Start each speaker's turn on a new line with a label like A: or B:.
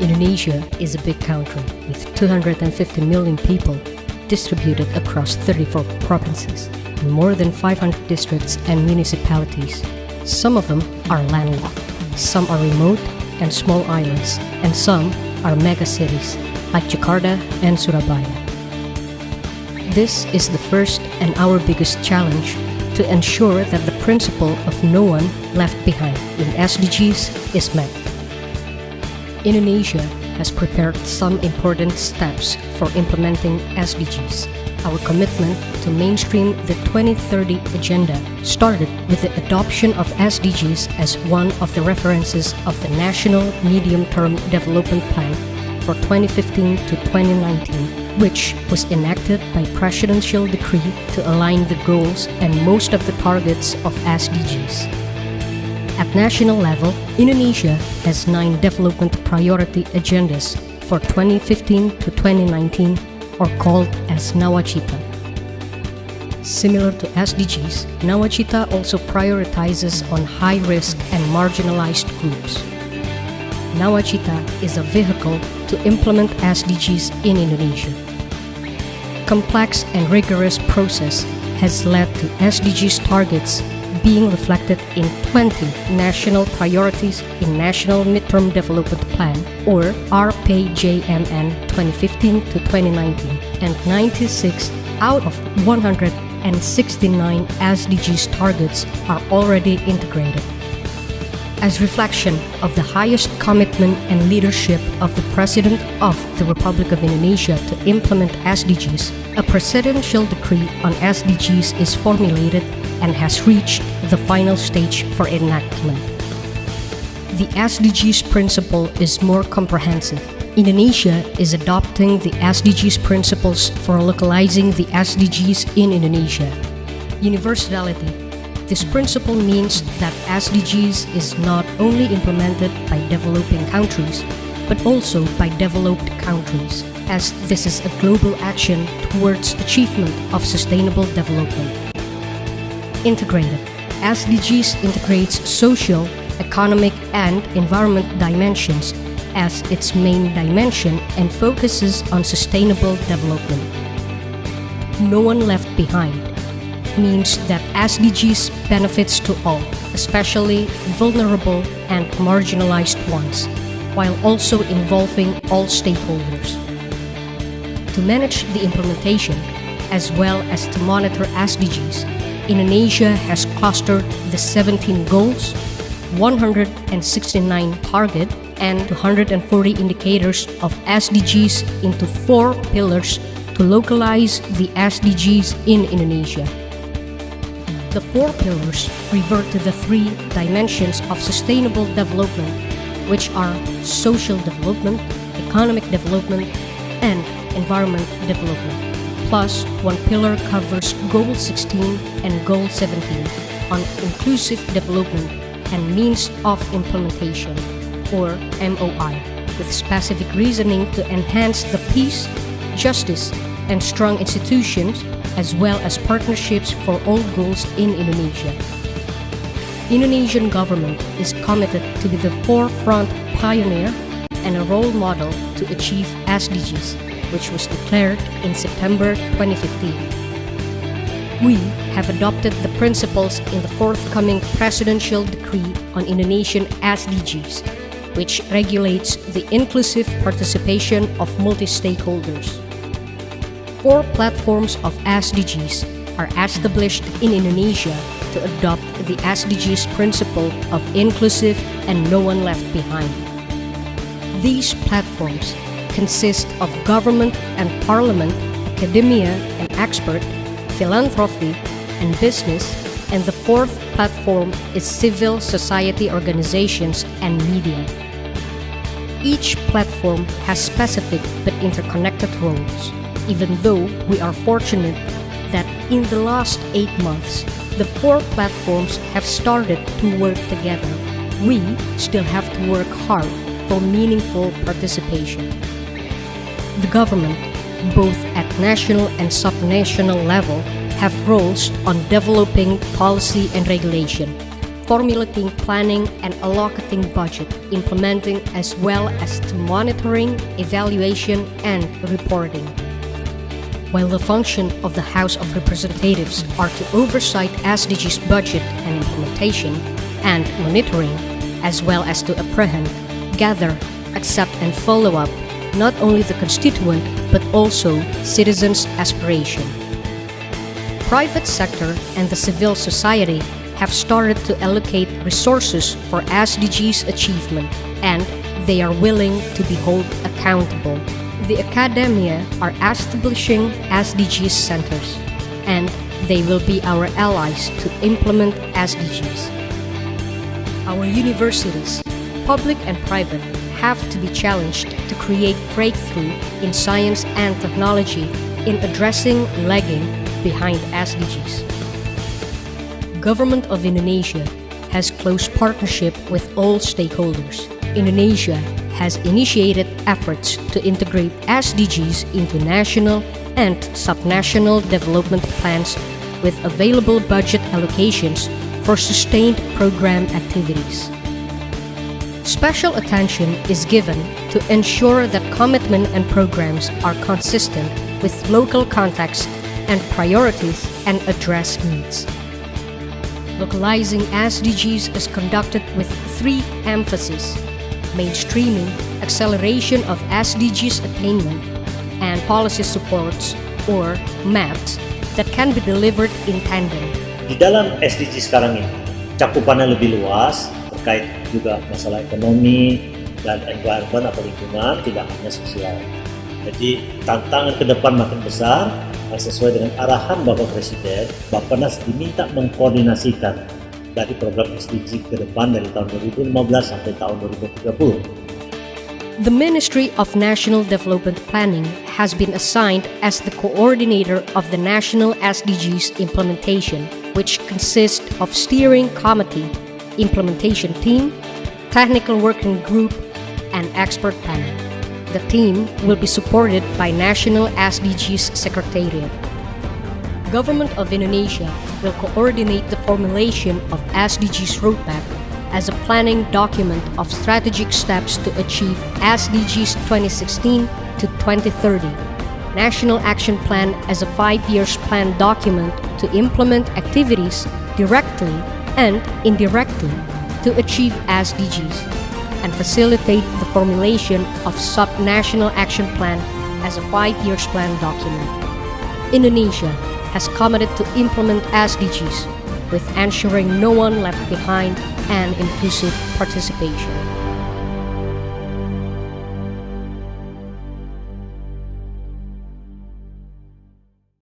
A: Indonesia is a big country with 250 million people distributed across 34 provinces and more than 500 districts and municipalities. Some of them are landlocked, some are remote and small islands, and some are mega cities like Jakarta and Surabaya. This is the first and our biggest challenge to ensure that the principle of no one left behind in SDGs is met. Indonesia has prepared some important steps for implementing SDGs. Our commitment to mainstream the 2030 agenda started with the adoption of SDGs as one of the references of the National Medium-Term Development Plan for 2015 to 2019, which was enacted by presidential decree to align the goals and most of the targets of SDGs. At national level, Indonesia has 9 development priority agendas for 2015 to 2019, or called as Nawacita. Similar to SDGs, Nawacita also prioritizes on high-risk and marginalized groups. Nawacita is a vehicle to implement SDGs in Indonesia. Complex and rigorous process has led to SDGs targets being reflected in 20 national priorities in National Midterm Development Plan, or RPJMN 2015 to 2019, and 96 out of 169 SDGs targets are already integrated. As reflection of the highest commitment and leadership of the President of the Republic of Indonesia to implement SDGs, a presidential decree on SDGs is formulated and has reached the final stage for enactment. The SDGs principle is more comprehensive. Indonesia is adopting the SDGs principles for localizing the SDGs in Indonesia. Universality. This principle means that SDGs is not only implemented by developing countries, but also by developed countries, as this is a global action towards achievement of sustainable development. Integrated. SDGs integrates social, economic, and environment dimensions as its main dimension and focuses on sustainable development. No one left behind means that SDGs benefits to all, especially vulnerable and marginalized ones, while also involving all stakeholders. To manage the implementation, as well as to monitor SDGs, Indonesia has clustered the 17 goals, 169 target, and 240 indicators of SDGs into 4 pillars to localize the SDGs in Indonesia. The 4 pillars revert to the 3 dimensions of sustainable development, which are social development, economic development, and environment development. Plus, 1 pillar covers Goal 16 and Goal 17 on inclusive development and means of implementation, or MOI, with specific reasoning to enhance the peace, justice, and strong institutions, as well as partnerships for all goals in Indonesia. Indonesian government is committed to be the forefront pioneer and a role model to achieve SDGs, which was declared in September 2015. We have adopted the principles in the forthcoming presidential decree on Indonesian SDGs, which regulates the inclusive participation of multi-stakeholders. 4 platforms of SDGs are established in Indonesia to adopt the SDGs principle of inclusive and no one left behind. These platforms consist of government and parliament, academia and expert, philanthropy and business, and the 4th platform is civil society organizations and media. Each platform has specific but interconnected roles. Even though we are fortunate that in the last 8 months, the 4 platforms have started to work together, we still have to work hard for meaningful participation. The government, both at national and subnational level, have roles on developing policy and regulation. formulating, planning, and allocating budget, implementing, as well as to monitoring, evaluation, and reporting. While the function of the House of Representatives are to oversight SDGs budget and implementation and monitoring, as well as to apprehend, gather, accept, and follow up not only the constituent but also citizens' aspiration. Private sector and the civil society have started to allocate resources for SDGs achievement, and they are willing to be held accountable. The academia are establishing SDGs centers, and they will be our allies to implement SDGs. Our universities, public and private, have to be challenged to create breakthrough in science and technology in addressing lagging behind SDGs. Government of Indonesia has close partnership with all stakeholders. Indonesia has initiated efforts to integrate SDGs into national and subnational development plans with available budget allocations for sustained program activities. Special attention is given to ensure that commitment and programs are consistent with local context and priorities and address needs. Localizing SDGs is conducted with 3 emphases: mainstreaming, acceleration of SDGs attainment, and policy supports or MAPs that can be delivered in tandem.
B: Di dalam SDG sekarang ini, cakupannya lebih luas, terkait juga masalah ekonomi dan environment atau lingkungan, tidak hanya sosial. Jadi tantangan ke depan makin besar, sesuai dengan arahan Bapak Presiden. Bappenas diminta mengkoordinasikan dari program SDG ke depan dari tahun 2015 sampai tahun 2030.
A: The Ministry of National Development Planning has been assigned as the coordinator of the national SDGs implementation, which consists of steering committee, implementation team, technical working group, and expert panel. The team will be supported by National SDGs Secretariat. Government of Indonesia will coordinate the formulation of SDGs roadmap as a planning document of strategic steps to achieve SDGs 2016 to 2030. National Action Plan as a 5-year plan document to implement activities directly and indirectly to achieve SDGs, and facilitate the formulation of sub-national action plan as a 5-year plan document. Indonesia has committed to implement SDGs with ensuring no one left behind and inclusive participation.